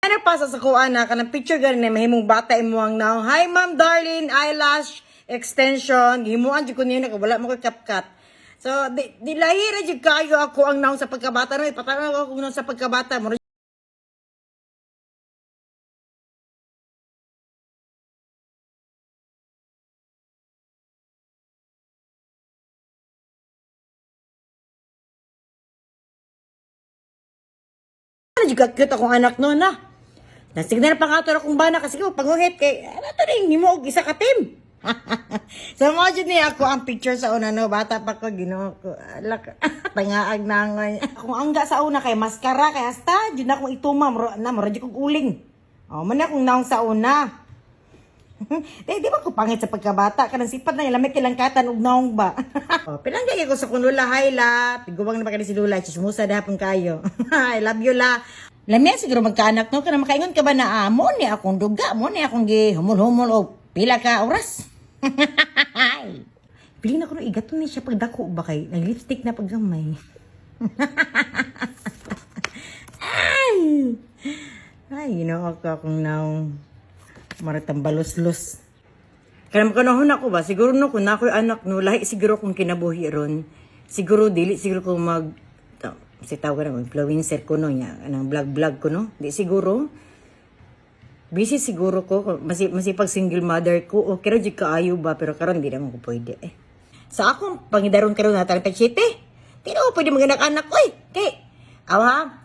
Ano pa sa kuan na kanang picture gani na mahimong bata imuang now. Hi Ma'am Darlene, eyelash extension. Himuan jud ko niya na wala mo ko kapkat. So di lahira jud kayo ako ang naong sa pagkabata no. Ipatanaw ako kung naong sa pagkabata mo. Ano jud cute akong anak no na. Nasignal pa nga ito akong bana kasi ko panguhit kay ano to rin mo og isa ka team. So mo jud ni ako ang picture sa una no bata pa ko Ginoo ko alak tangaag nangoy akong angga sa una kay maskara kay hasta jud na akong ituma mo radyo kog uling. Oh man akong naong sa una. Di ba ko pangit sa pagkabata kanang sipat na lamig kilangkatan og naong ba. Oh pinanggay ko sa kunula hay la tiguwang na pa kani si Lula chismusa dahapon kayo. I love you la. Lamia siguro magkaanak no kana makaingon ka ba na amo ni akong duga mo ni akong gihumol-humol og pila ka oras. Pili na ko no igaton ni siya pagdako ba kay nag-lipstick na paggamay. Ay, akong naong maratang balos-los. Kaya makanahon ako ba, siguro no, kung ako'y anak no, lahi siguro kung kinabuhi ron, siguro dili siguro kung si tawag na influencer ko no, ng vlog ko no, di siguro. Busy siguro ko, masipag single mother ko, o kaya di kaayo ba, pero karon di naman ko pwede eh. Sa akong pangidaron karon na 37, di na ko pwede mag-anak-anak ko eh. Okay, awa,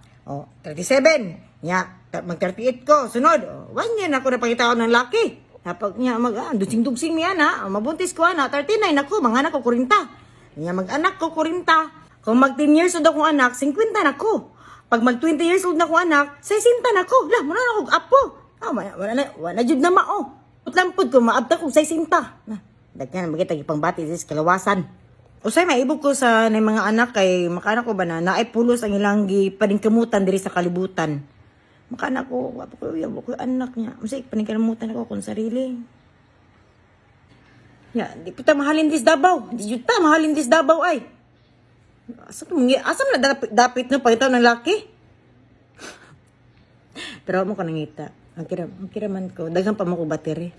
37, mag-38 ko, sunod, 1 year na ako napakita ng laki. Napag niya dugsing-dugsing niya na, mabuntis ko na, 39 ako, mga anak ko 40. Niya mag-anak ko 40. Kung mag 10 years old akong anak, 50 na ako. Pag mag 20 years old na akong anak, 60 na ako. Lah, muna na akong apo. Wala jud na mao. Putlampod ko, maabta kong 60. Daghan, magkita ipang bati sa kalawasan. Usay maibog ko sa mga anak kay makana ko ba na naay pulos ang ilang paningkamutan diri sa kalibutan. Makana ko, wapo ko anak niya. Usay paningkamutan ako kung sarili. Di puta mahalin dis Davao. Di juta mahalin dis Davao ay. Asam na dapit na pagitaw ng laki. Pero mo ka nangita. Ang kiraman ko. Daghang pa mo ko battery.